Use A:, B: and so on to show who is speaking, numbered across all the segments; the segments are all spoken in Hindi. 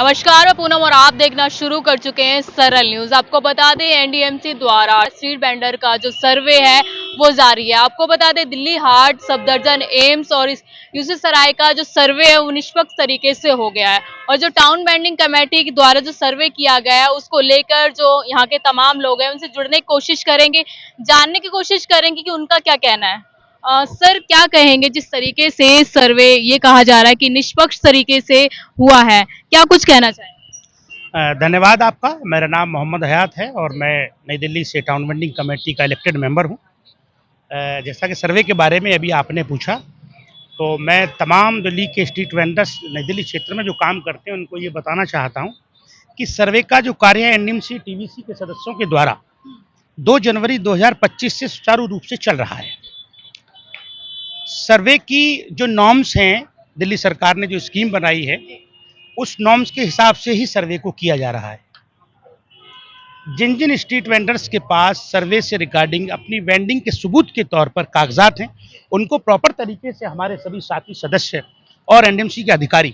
A: नमस्कार, मैं पूनम और आप देखना शुरू कर चुके हैं सरल न्यूज। आपको बता दें एनडीएमसी द्वारा स्ट्रीट वेंडर का जो सर्वे है वो जारी है। आपको बता दें दिल्ली हाट, सफदरजंग, एम्स और यूसुफ सराय का जो सर्वे है वो निष्पक्ष तरीके से हो गया है। और जो टाउन वेंडिंग कमेटी के द्वारा जो सर्वे किया गया है उसको लेकर जो यहाँ के तमाम लोग हैं उनसे जुड़ने की कोशिश करेंगे, जानने की कोशिश करेंगे कि उनका क्या कहना है। सर, क्या कहेंगे जिस तरीके से सर्वे ये कहा जा रहा है कि निष्पक्ष तरीके से हुआ है, क्या कुछ कहना चाहेंगे?
B: धन्यवाद आपका। मेरा नाम मोहम्मद हयात है और मैं नई दिल्ली से टाउन वेंडिंग कमेटी का इलेक्टेड मेंबर हूं। जैसा कि सर्वे के बारे में अभी आपने पूछा, तो मैं तमाम दिल्ली के स्ट्रीट वेंडर्स नई दिल्ली क्षेत्र में जो काम करते हैं उनको ये बताना चाहता हूं कि सर्वे का जो कार्य है एनडीएमसी टीवीसी के सदस्यों के द्वारा 2 जनवरी 2025 से सुचारू रूप से चल रहा है। सर्वे की जो नॉर्म्स हैं, दिल्ली सरकार ने जो स्कीम बनाई है उस नॉर्म्स के हिसाब से ही सर्वे को किया जा रहा है। जिन जिन स्ट्रीट वेंडर्स के पास सर्वे से रिगार्डिंग अपनी वेंडिंग के सबूत के तौर पर कागजात हैं, उनको प्रॉपर तरीके से हमारे सभी साथी सदस्य और एनडीएमसी के अधिकारी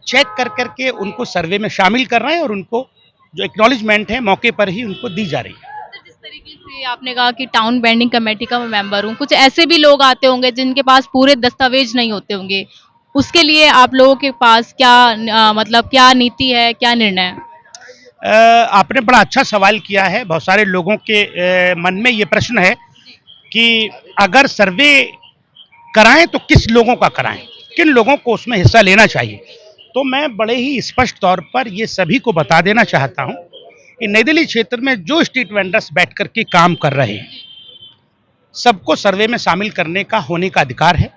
B: चेक कर करके उनको सर्वे में शामिल कर रहे हैं और उनको जो एक्नॉलेजमेंट है मौके पर ही उनको दी जा रही है।
A: जिस तरीके से आपने कहा कि टाउन वेंडिंग कमेटी का मैं मेंबर हूँ, कुछ ऐसे भी लोग आते होंगे जिनके पास पूरे दस्तावेज नहीं होते होंगे, उसके लिए आप लोगों के पास क्या मतलब क्या नीति है, क्या निर्णय है?
B: आपने बड़ा अच्छा सवाल किया है। बहुत सारे लोगों के मन में ये प्रश्न है कि अगर सर्वे कराएं तो किस लोगों का कराएं, किन लोगों को उसमें हिस्सा लेना चाहिए। तो मैं बड़े ही स्पष्ट तौर पर ये सभी को बता देना चाहता हूं कि नई दिल्ली क्षेत्र में जो स्ट्रीट वेंडर्स बैठ कर के काम कर रहे हैं सबको सर्वे में शामिल करने का होने का अधिकार है,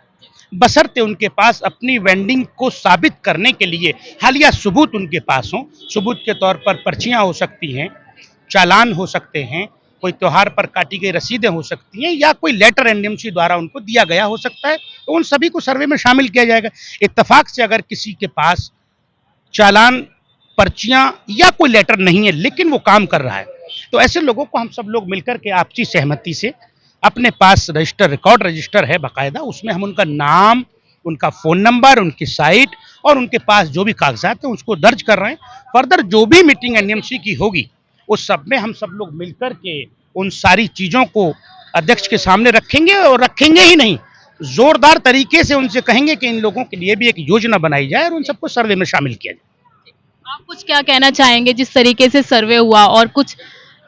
B: बशर्ते उनके पास अपनी वेंडिंग को साबित करने के लिए हालिया सबूत उनके पास हो। सबूत के तौर पर पर्चियां हो सकती हैं, चालान हो सकते हैं, कोई त्योहार पर काटी गई रसीदें हो सकती हैं या कोई लेटर एनडीएमसी द्वारा उनको दिया गया हो सकता है, तो उन सभी को सर्वे में शामिल किया जाएगा। इत्तेफाक से अगर किसी के पास चालान, पर्चियां या कोई लेटर नहीं है लेकिन वो काम कर रहा है, तो ऐसे लोगों को हम सब लोग मिलकर के आपसी सहमति से अपने पास रजिस्टर, रिकॉर्ड रजिस्टर है बाकायदा, उसमें हम उनका नाम, उनका फ़ोन नंबर, उनकी साइट और उनके पास जो भी कागजात हैं उसको दर्ज कर रहे हैं। फर्दर जो भी मीटिंग एनडीएमसी की होगी उस सब में हम सब लोग मिलकर के उन सारी चीज़ों को अध्यक्ष के सामने रखेंगे और रखेंगे ही नहीं, जोरदार तरीके से उनसे कहेंगे कि इन लोगों के लिए भी एक योजना बनाई जाए और उन सबको सर्वे में शामिल किया जाए।
A: आप कुछ क्या कहना चाहेंगे जिस तरीके से सर्वे हुआ और कुछ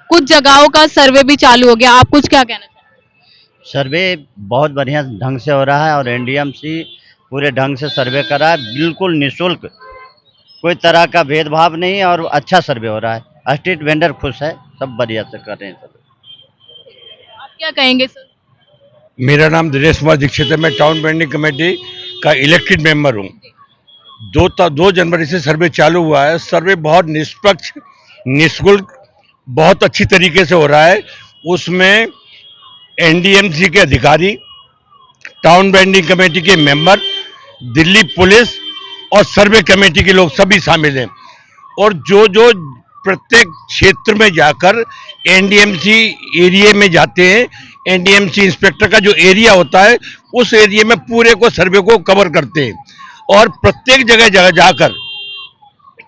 A: कुछ जगहों का सर्वे भी चालू हो गया, आप कुछ क्या कहना चाहेंगे?
C: सर्वे बहुत बढ़िया ढंग से हो रहा है और एनडीएमसी पूरे ढंग से सर्वे कर रहा है, बिल्कुल निःशुल्क, कोई तरह का भेदभाव नहीं और अच्छा सर्वे हो रहा है। स्ट्रीट वेंडर खुश है, सब बढ़िया से कर रहे हैं सर्वे।
A: आप क्या कहेंगे सर?
D: मेरा नाम दिनेश कुमार दीक्षित है। मैं टाउन वेंडिंग कमेटी का इलेक्टेड मेंबर हूँ। 2 जनवरी से सर्वे चालू हुआ है। सर्वे बहुत निष्पक्ष, निःशुल्क, बहुत अच्छी तरीके से हो रहा है। उसमें एनडीएमसी के अधिकारी, टाउन वेंडिंग कमेटी के मेंबर, दिल्ली पुलिस और सर्वे कमेटी के लोग सभी शामिल हैं। और जो जो प्रत्येक क्षेत्र में जाकर एनडीएमसी एरिया में जाते हैं, एनडीएमसी इंस्पेक्टर का जो एरिया होता है उस एरिया में पूरे को सर्वे को कवर करते हैं। और प्रत्येक जगह जाकर,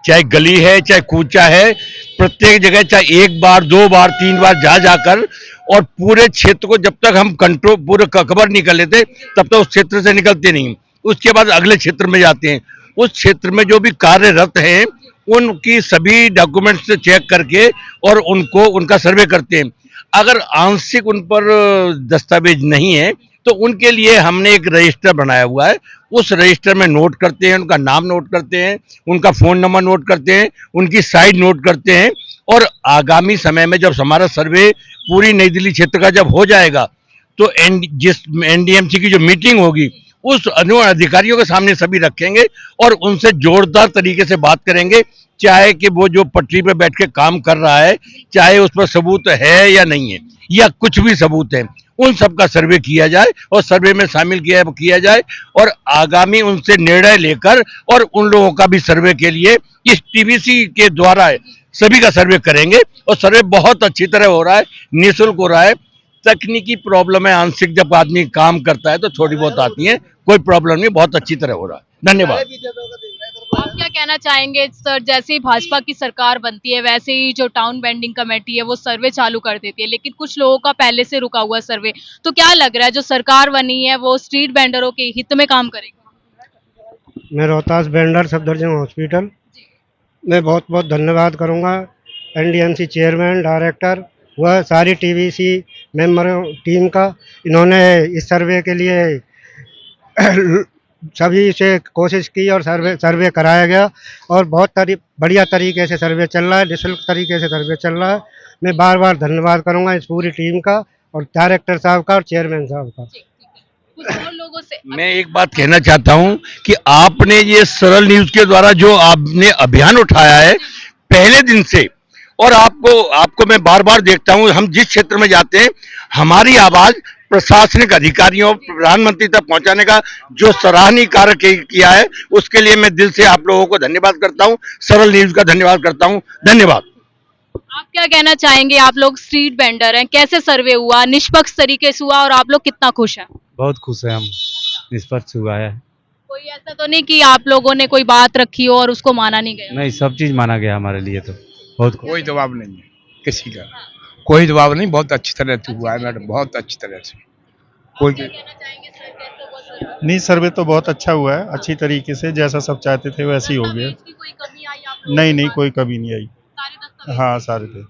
D: चाहे गली है चाहे कूचा है, प्रत्येक जगह चाहे 1 बार 2 बार 3 बार जाकर और पूरे क्षेत्र को जब तक हम कंट्रोल पूरे कवर नहीं कर लेते तब तक उस क्षेत्र से निकलते नहीं। उसके बाद अगले क्षेत्र में जाते हैं। उस क्षेत्र में जो भी कार्यरत हैं उनकी सभी डॉक्यूमेंट्स से चेक करके और उनको उनका सर्वे करते हैं। अगर आंशिक उन पर दस्तावेज नहीं है तो उनके लिए हमने एक रजिस्टर बनाया हुआ है। उस रजिस्टर में नोट करते हैं, उनका नाम नोट करते हैं, उनका फ़ोन नंबर नोट करते हैं, उनकी साइट नोट करते हैं। और आगामी समय में जब हमारा सर्वे पूरी नई दिल्ली क्षेत्र का जब हो जाएगा तो जिस एनडीएमसी की जो मीटिंग होगी उस अधिकारियों के सामने सभी रखेंगे और उनसे जोरदार तरीके से बात करेंगे, चाहे कि वो जो पटरी पे बैठ के काम कर रहा है, चाहे उस पर सबूत है या नहीं है या कुछ भी सबूत है, उन सब का सर्वे किया जाए और सर्वे में शामिल किया जाए और आगामी उनसे निर्णय लेकर और उन लोगों का भी सर्वे के लिए इस टीवीसी के द्वारा सभी का सर्वे करेंगे। और सर्वे बहुत अच्छी तरह हो रहा है, निःशुल्क हो रहा है। तकनीकी प्रॉब्लम है, आंशिक जब आदमी काम करता है तो थोड़ी बहुत आती है, कोई प्रॉब्लम नहीं, बहुत अच्छी तरह हो रहा है। धन्यवाद।
A: आप क्या कहना चाहेंगे सर, जैसे ही भाजपा की सरकार बनती है वैसे ही जो टाउन बेंडिंग कमेटी है वो सर्वे चालू कर देती है, लेकिन कुछ लोगों का पहले से रुका हुआ सर्वे, तो क्या लग रहा है जो सरकार बनी है वो स्ट्रीट वेंडरों के हित में काम करेगी?
E: मैं रोहतास वेंडर सफदरजंग हॉस्पिटल में बहुत बहुत धन्यवाद करूंगा एनडीएमसी चेयरमैन डायरेक्टर व सारी टीवीसी मेंबरों टीम का। इन्होंने इस सर्वे के लिए सभी से कोशिश की और सर्वे सर्वे कराया गया और बहुत बढ़िया तरीके से सर्वे चल रहा है, निःशुल्क तरीके से सर्वे चल रहा है। मैं बार बार धन्यवाद करूंगा इस पूरी टीम का और डायरेक्टर साहब का और चेयरमैन साहब का।
A: कुछ और लोगों से
D: मैं एक बात कहना चाहता हूं कि आपने ये सरल न्यूज के द्वारा जो आपने अभियान उठाया है पहले दिन से, और आपको मैं बार बार देखता हूं, हम जिस क्षेत्र में जाते हैं हमारी आवाज प्रशासनिक अधिकारियों प्रधानमंत्री तक पहुंचाने का जो सराहनीय कार्य किया है, उसके लिए मैं दिल से आप लोगों को धन्यवाद करता हूं, सरल न्यूज का धन्यवाद करता हूं। धन्यवाद।
A: आप क्या कहना चाहेंगे? आप लोग स्ट्रीट वेंडर हैं, कैसे सर्वे हुआ, निष्पक्ष तरीके से हुआ और आप लोग कितना खुश हैं?
F: बहुत खुश है हम, निष्पक्ष हुआ है।
A: कोई ऐसा तो नहीं कि आप लोगों ने कोई बात रखी हो और उसको माना नहीं गया?
F: नहीं, सब चीज माना गया हमारे लिए, तो बहुत खुश।
G: कोई दबाव नहीं है किसी का, कोई दबाव नहीं, बहुत अच्छी तरह से हुआ है मैडम, बहुत अच्छी तरह से। कोई
A: क्या कहना चाहेंगे सर, कैसे हुआ सर्वे?
H: नहीं, सर्वे तो बहुत अच्छा हुआ है, अच्छी तरीके से जैसा सब चाहते थे वैसे ही हो गया।
A: दस्तावेज की कोई कमी आई आप लोगों
H: नहीं
A: के
H: नहीं,
A: पास?
H: कोई कमी नहीं आई।
A: सारे दस्तावेज?
H: हाँ, सारे थे।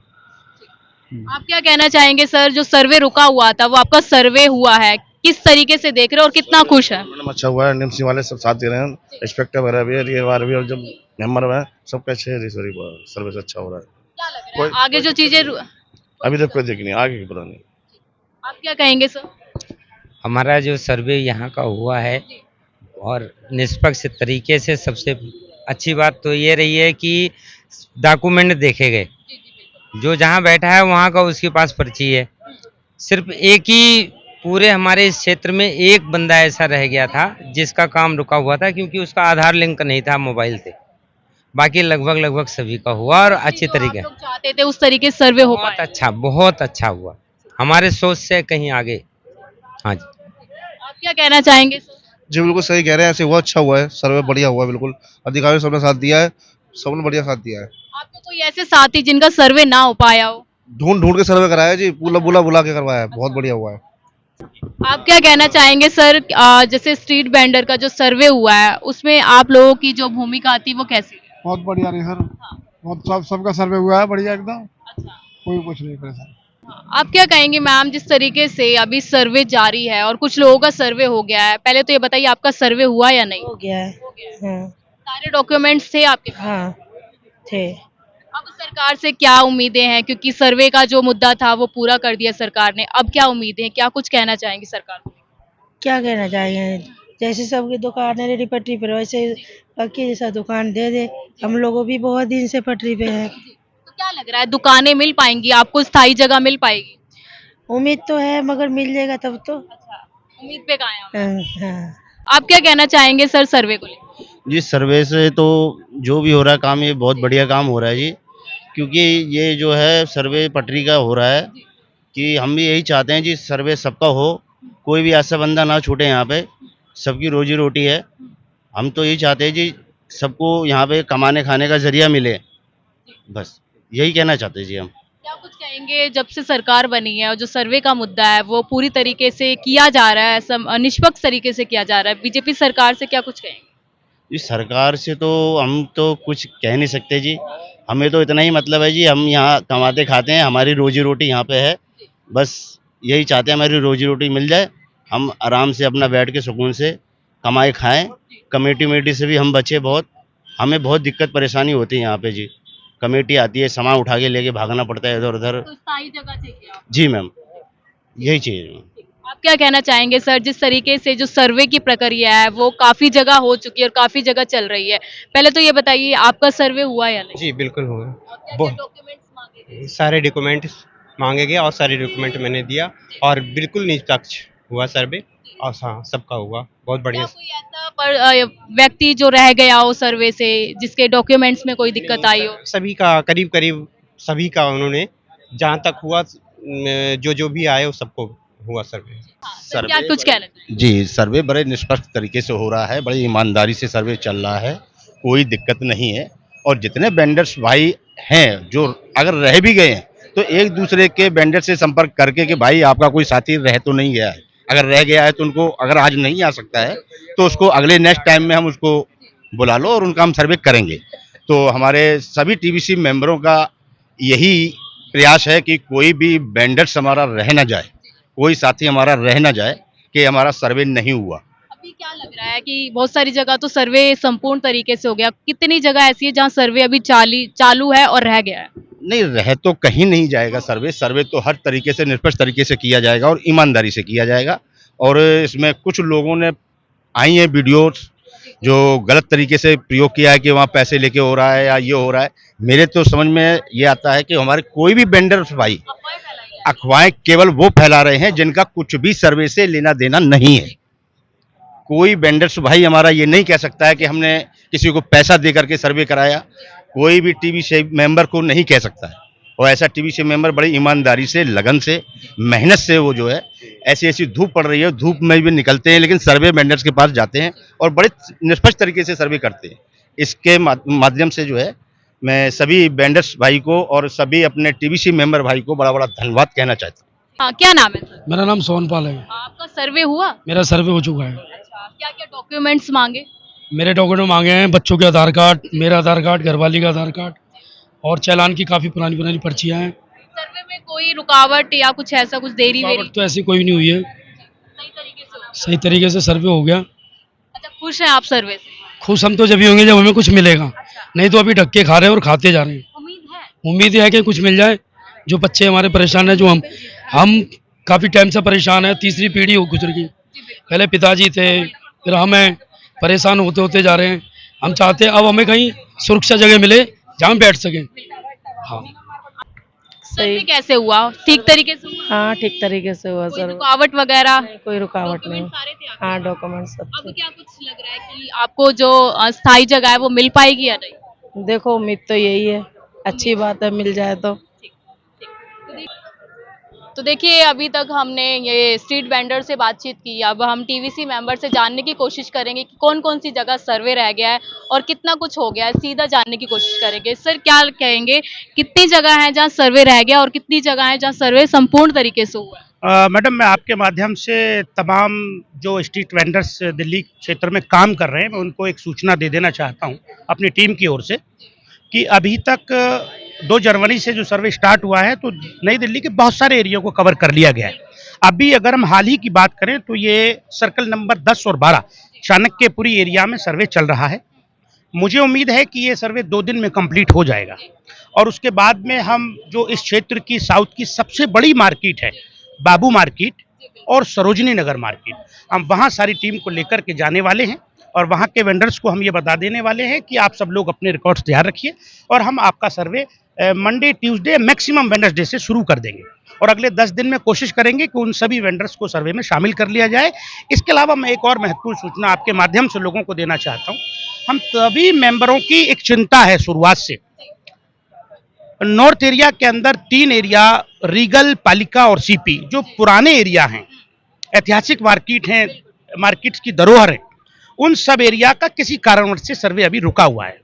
A: आप क्या कहना चाहेंगे सर, जो सर्वे रुका हुआ था वो आपका सर्वे हुआ है, किस तरीके से देख रहे हो और कितना खुश है?
I: मैडम अच्छा हुआ है, एनएमसी वाले सब साथ दे रहे हैं, इंस्पेक्टर वगैरह भी और ये वाले भी और जब मेंबर है सबका अच्छे सर्विस अच्छा हो रहा है।
A: क्या लग रहा है आगे जो चीजें
I: अभी तक कोई दिक्कत नहीं, आगे की पता नहीं।
A: आप क्या कहेंगे सर?
J: हमारा जो सर्वे यहाँ का हुआ है और निष्पक्ष तरीके से, सबसे अच्छी बात तो ये रही है कि डॉक्यूमेंट देखे गए, जो जहाँ बैठा है वहाँ का उसके पास पर्ची है। सिर्फ एक ही पूरे हमारे इस क्षेत्र में एक बंदा ऐसा रह गया था जिसका काम रुका हुआ था, क्योंकि उसका आधार लिंक नहीं था मोबाइल से। बाकी लगभग सभी का हुआ और अच्छी
A: जो
J: तरीके,
A: आप लोग चाहते थे उस तरीके से सर्वे हो
J: बहुत
A: पाया?
J: अच्छा, बहुत अच्छा हुआ, हमारे सोच से कहीं आगे। हाँ जी।
A: आप क्या कहना चाहेंगे सर?
I: जी बिल्कुल सही कह रहे हैं, ऐसे हुआ, अच्छा हुआ है, सर्वे बढ़िया हुआ है, बिल्कुल अधिकारी सबने साथ दिया है, सबने बढ़िया साथ दिया है।
A: आपके कोई ऐसे साथी जिनका सर्वे ना हो पाया हो?
I: ढूंढ ढूंढ के सर्वे कराया जी, बुला के करवाया है, बहुत बढ़िया हुआ है।
A: आप क्या कहना चाहेंगे सर, जैसे स्ट्रीट वेंडर का जो सर्वे हुआ है उसमें आप लोगों की जो भूमिका आती है वो कैसी है?
G: बहुत बढ़िया रही सर, बहुत सबका सर्वे हुआ है बढ़िया एकदम,
A: अच्छा।
G: कोई कुछ नहीं परेशान।
A: आप क्या कहेंगे मैम, जिस तरीके से अभी सर्वे जारी है और कुछ लोगों का सर्वे हो गया है, पहले तो ये बताइए आपका सर्वे हुआ या नहीं?
K: हो गया है।
A: हो गया है।
K: हाँ,
A: सारे डॉक्यूमेंट्स थे आपके पास?
K: हाँ थे।
A: अब सरकार से क्या उम्मीदें हैं, क्योंकि सर्वे का जो मुद्दा था वो पूरा कर दिया सरकार ने, अब क्या उम्मीदें हैं, क्या कुछ कहना चाहेंगे सरकार को?
K: क्या कहना चाहिए, जैसे सबकी दुकान है रेडी पटरी पर, वैसे पक्की जैसा दुकान दे दे। हम लोगों भी बहुत दिन से पटरी पे है।
A: तो क्या लग रहा है, दुकानें मिल पाएंगी आपको, स्थायी जगह मिल पाएगी?
K: उम्मीद तो है, मगर मिल जाएगा तब तो।
A: उम्मीद पे कहाँ हैं आप?
K: हाँ।
A: आप क्या कहना चाहेंगे सर सर्वे को लेकर?
C: जी, सर्वे से तो जो भी हो रहा है काम, ये बहुत बढ़िया काम हो रहा है जी, क्योंकि ये जो है सर्वे पटरी का हो रहा है कि हम भी यही चाहते हैं जी, सर्वे सबका हो, कोई भी ऐसा बंदा ना छूटे यहाँ पे, सबकी रोजी रोटी है। हम तो यही चाहते हैं जी, सबको यहाँ पे कमाने खाने का जरिया मिले, बस यही कहना चाहते हैं जी हम।
A: क्या कुछ कहेंगे, जब से सरकार बनी है और जो सर्वे का मुद्दा है वो पूरी तरीके से किया जा रहा है, निष्पक्ष तरीके से किया जा रहा है, बीजेपी सरकार से क्या कुछ कहेंगे?
C: जी, सरकार से तो हम तो कुछ कह नहीं सकते जी, हमें तो इतना ही मतलब है जी, हम यहाँ कमाते खाते हैं, हमारी रोजी रोटी यहाँ पे है, बस यही चाहते हैं हमारी रोजी रोटी मिल जाए, हम आराम से अपना बैठ के सुकून से कमाए खाएं। कमेटी से भी हम बचे बहुत, हमें बहुत दिक्कत परेशानी होती है यहाँ पे जी, कमेटी आती है, सामान उठा के लेके भागना पड़ता है इधर उधर।
A: तो स्थायी जगह चाहिए आपको?
C: जी मैम, यही चाहिए।
A: आप क्या कहना चाहेंगे सर, जिस तरीके से जो सर्वे की प्रक्रिया है वो काफी जगह हो चुकी है और काफी जगह चल रही है, पहले तो ये बताइए आपका सर्वे हुआ या नहीं?
L: जी बिल्कुल हुआ।
A: और क्या-क्या डॉक्यूमेंट्स मांगे गए?
L: सारे डॉक्यूमेंट मांगे गए और सारे डॉक्यूमेंट मैंने दिया और बिल्कुल निष्पक्ष हुआ सर्वे, और हाँ सबका हुआ बहुत बढ़िया।
A: क्या कोई ऐसा व्यक्ति जो रह गया हो सर्वे से, जिसके डॉक्यूमेंट्स में कोई दिक्कत आई हो?
L: सभी का करीब सभी का उन्होंने, जहाँ तक हुआ जो भी आए वो सबको हुआ सर्वे।
A: सर क्या कुछ कहना चाहिए?
I: जी, सर्वे बड़े निष्पक्ष तरीके से हो रहा है, बड़ी ईमानदारी से सर्वे चल रहा है कोई दिक्कत नहीं है। और जितने वेंडर्स भाई हैं जो अगर रह भी गए हैं तो एक दूसरे के वेंडर से संपर्क करके कि भाई आपका कोई साथी रह तो नहीं गया है, अगर रह गया है तो उनको अगर आज नहीं आ सकता है तो उसको अगले नेक्स्ट टाइम में हम उसको बुला लो और उनका हम सर्वे करेंगे। तो हमारे सभी टीवीसी मेंबरों का यही प्रयास है कि कोई भी वेंडर्स हमारा रह ना जाए, कोई साथी हमारा रह ना जाए कि हमारा सर्वे नहीं हुआ।
A: अभी क्या लग रहा है कि बहुत सारी जगह तो सर्वे संपूर्ण तरीके से हो गया, कितनी जगह ऐसी है जहाँ सर्वे अभी चालू है और रह गया है?
I: नहीं, रह तो कहीं नहीं जाएगा सर्वे। सर्वे तो हर तरीके से निष्पक्ष तरीके से किया जाएगा और ईमानदारी से किया जाएगा। और इसमें कुछ लोगों ने आई हैं वीडियोस जो गलत तरीके से प्रयोग किया है कि वहाँ पैसे लेके हो रहा है या ये हो रहा है। मेरे तो समझ में ये आता है कि हमारे कोई भी वेंडर्स भाई अफवाहें केवल वो फैला रहे हैं जिनका कुछ भी सर्वे से लेना देना नहीं है। कोई वेंडर्स भाई हमारा ये नहीं कह सकता है कि हमने किसी को पैसा दे करके सर्वे कराया। कोई भी टीवी से मेंबर को नहीं कह सकता है। और ऐसा टीवी से मेंबर बड़ी ईमानदारी से, लगन से, मेहनत से वो जो है ऐसी ऐसी धूप पड़ रही है, धूप में भी निकलते हैं लेकिन सर्वे वेंडर्स के पास जाते हैं और बड़े निष्पक्ष तरीके से सर्वे करते हैं। इसके माध्यम से जो है मैं सभी वेंडर्स भाई को और सभी अपने टीवीसी मेंबर भाई को बड़ा बड़ा धन्यवाद कहना चाहता हूँ।
A: हाँ, क्या नाम है सर?
M: मेरा नाम सोनपाल है।
A: आपका सर्वे हुआ?
M: मेरा सर्वे हो चुका है।
A: अच्छा, क्या क्या डॉक्यूमेंट्स मांगे?
M: मेरे डॉक्यूमेंट मांगे हैं बच्चों के आधार कार्ड, मेरा आधार कार्ड, घरवाली का आधार कार्ड और चालान की काफ़ी पुरानी पुरानी पर्चियाँ हैं।
A: सर्वे में कोई रुकावट या कुछ ऐसा, कुछ देरी वेरी?
M: रुकावट तो ऐसी कोई नहीं हुई है,
A: सही तरीके से हो?
M: सही तरीके से सर्वे हो गया।
A: अच्छा, खुश हैं आप सर्वे से?
M: खुश हम तो जब ही होंगे जब हमें कुछ मिलेगा, नहीं तो अभी धक्के खा रहे हैं और खाते जा रहे हैं।
A: उम्मीद है?
M: उम्मीद है कि कुछ मिल जाए। जो बच्चे हमारे परेशान हैं, जो हम काफ़ी टाइम से परेशान हैं, तीसरी पीढ़ी हो गुजर गई। पहले पिताजी थे, फिर हम हैं, परेशान होते होते जा रहे हैं। हम चाहते हैं अब हमें कहीं सुरक्षा जगह मिले जहाँ हम बैठ सकें। हाँ,
A: सर्वे कैसे हुआ? ठीक तरीके से हुआ?
K: हाँ, ठीक तरीके से हुआ
A: कोई
K: सर।
A: रुकावट वगैरह?
K: कोई रुकावट नहीं।
A: डॉक्यूमेंट सारे थे आपके?
K: हाँ, डॉक्यूमेंट सब
A: अब क्या कुछ लग रहा है कि आपको जो स्थायी जगह है वो मिल पाएगी या नहीं?
K: थे। देखो, उम्मीद तो यही है, अच्छी बात है, मिल जाए तो।
A: तो देखिए, अभी तक हमने ये स्ट्रीट वेंडर से बातचीत की। अब हम टीवीसी मेंबर से जानने की कोशिश करेंगे कि कौन कौन सी जगह सर्वे रह गया है और कितना कुछ हो गया है, सीधा जानने की कोशिश करेंगे। सर, क्या कहेंगे, कितनी जगह है जहां सर्वे रह गया और कितनी जगह है जहां सर्वे संपूर्ण तरीके से हुआ है?
B: मैडम, मैं आपके माध्यम से तमाम जो स्ट्रीट वेंडर्स दिल्ली क्षेत्र में काम कर रहे हैं मैं उनको एक सूचना दे देना चाहता हूं अपनी टीम की ओर से कि अभी तक 2 जनवरी से जो सर्वे स्टार्ट हुआ है तो नई दिल्ली के बहुत सारे एरिया को कवर कर लिया गया है। अभी अगर हम हाल ही की बात करें तो ये सर्कल नंबर 10 और 12 चाणक्यपुरी एरिया में सर्वे चल रहा है। मुझे उम्मीद है कि ये सर्वे 2 दिन में कंप्लीट हो जाएगा और उसके बाद में हम जो इस क्षेत्र की साउथ की सबसे बड़ी मार्केट है बाबू मार्केट और सरोजनी नगर मार्केट, हम वहाँ सारी टीम को लेकर के जाने वाले हैं और वहाँ के वेंडर्स को हम ये बता देने वाले हैं कि आप सब लोग अपने रिकॉर्ड्स तैयार रखिए और हम आपका सर्वे मंडे, ट्यूसडे, मैक्सिमम वेडनेसडे से शुरू कर देंगे और अगले 10 दिन में कोशिश करेंगे कि उन सभी वेंडर्स को सर्वे में शामिल कर लिया जाए। इसके अलावा मैं एक और महत्वपूर्ण सूचना आपके माध्यम से लोगों को देना चाहता हूँ। हम सभी मेंबरों की एक चिंता है शुरुआत से। नॉर्थ एरिया के अंदर 3 एरिया रीगल, पालिका और सीपी जो पुराने एरिया हैं, ऐतिहासिक मार्केट हैं, मार्केट्स की धरोहर है, उन सब एरिया का किसी कारणवश से सर्वे अभी रुका हुआ है।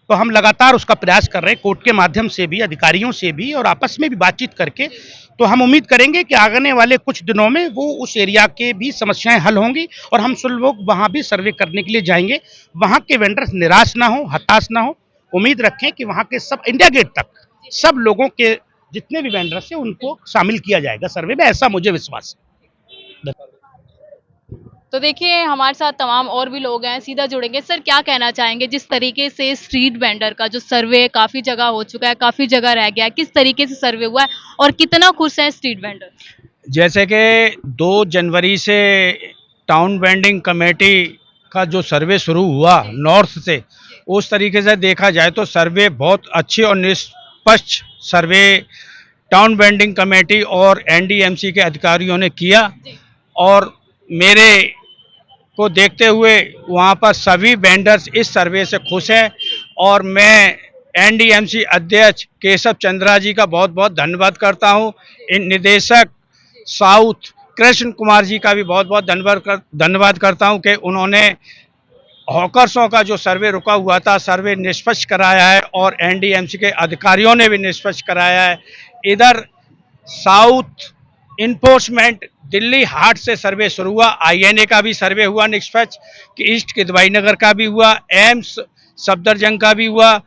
B: तो हम लगातार उसका प्रयास कर रहे हैं कोर्ट के माध्यम से भी, अधिकारियों से भी और आपस में भी बातचीत करके। तो हम उम्मीद करेंगे कि आने वाले कुछ दिनों में वो उस एरिया के भी समस्याएं हल होंगी और हम सब लोग वहाँ भी सर्वे करने के लिए जाएंगे। वहाँ के वेंडर्स निराश ना हो, हताश ना हो। उम्मीद रखें कि वहाँ के सब इंडिया गेट तक सब लोगों के जितने भी वेंडर्स हैं उनको शामिल किया जाएगा सर्वे में, ऐसा मुझे विश्वास है।
A: तो देखिए, हमारे साथ तमाम और भी लोग हैं, सीधा जुड़ेंगे। सर, क्या कहना चाहेंगे, जिस तरीके से स्ट्रीट वेंडर का जो सर्वे काफ़ी जगह हो चुका है, काफ़ी जगह रह गया है, किस तरीके से सर्वे हुआ है और कितना खुश है स्ट्रीट वेंडर?
N: जैसे कि 2 जनवरी से टाउन वेंडिंग कमेटी का जो सर्वे शुरू हुआ नॉर्थ से, उस तरीके से देखा जाए तो सर्वे बहुत अच्छी और निष्पक्ष सर्वे टाउन वेंडिंग कमेटी और एनडीएमसी के अधिकारियों ने किया और मेरे को देखते हुए वहाँ पर सभी वेंडर्स इस सर्वे से खुश हैं और मैं एनडीएमसी अध्यक्ष केशव चंद्रा जी का बहुत बहुत धन्यवाद करता हूँ। इन निदेशक साउथ कृष्ण कुमार जी का भी बहुत बहुत धन्यवाद करता हूँ कि उन्होंने हॉकर्सों का जो सर्वे रुका हुआ था, सर्वे निष्पक्ष कराया है और एनडीएमसी के अधिकारियों ने भी निष्पक्ष कराया है। इधर साउथ इन्फोर्समेंट दिल्ली हाट से सर्वे शुरू हुआ, आईएनए का भी सर्वे हुआ निष्पक्ष, कि ईस्ट किदवाई नगर का भी हुआ, एम्स सफदरजंग का भी हुआ,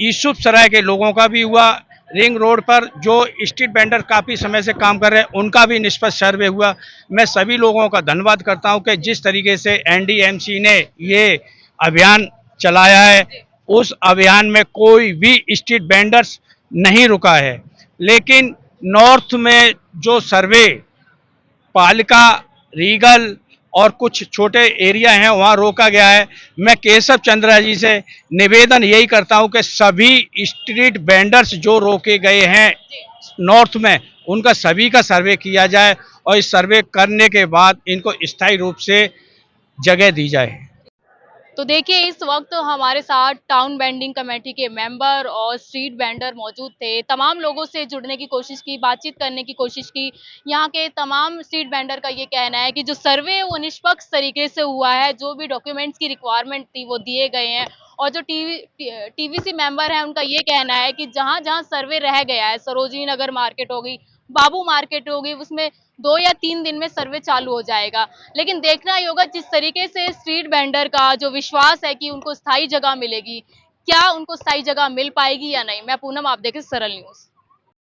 N: यूसुफ सराय के लोगों का भी हुआ, रिंग रोड पर जो स्ट्रीट वेंडर काफ़ी समय से काम कर रहे हैं उनका भी निष्पक्ष सर्वे हुआ। मैं सभी लोगों का धन्यवाद करता हूं कि जिस तरीके से एनडीएमसी ने ये अभियान चलाया है, उस अभियान में कोई भी स्ट्रीट वेंडर्स नहीं रुका है। लेकिन नॉर्थ में जो सर्वे पालिका, रीगल और कुछ छोटे एरिया हैं वहाँ रोका गया है। मैं केशव चंद्रा जी से निवेदन यही करता हूँ कि सभी स्ट्रीट वेंडर्स जो रोके गए हैं नॉर्थ में, उनका सभी का सर्वे किया जाए और इस सर्वे करने के बाद इनको स्थायी रूप से जगह दी जाए।
A: तो देखिए इस वक्त हमारे साथ टाउन वेंडिंग कमेटी के मेंबर और स्ट्रीट वेंडर मौजूद थे। तमाम लोगों से जुड़ने की कोशिश की, बातचीत करने की कोशिश की। यहाँ के तमाम स्ट्रीट वेंडर का ये कहना है कि जो सर्वे है वो निष्पक्ष तरीके से हुआ है, जो भी डॉक्यूमेंट्स की रिक्वायरमेंट थी वो दिए गए हैं। और जो टीवीसी मेंबर है उनका ये कहना है कि जहाँ जहाँ सर्वे रह गया है, सरोजिनी नगर मार्केट हो गई, बाबू मार्केट हो गई, उसमें 2 या 3 दिन में सर्वे चालू हो जाएगा। लेकिन देखना ही होगा जिस तरीके से स्ट्रीट वेंडर का जो विश्वास है कि उनको स्थायी जगह मिलेगी, क्या उनको स्थायी जगह मिल पाएगी या नहीं। मैं पूनम, आप देखें सरल न्यूज़।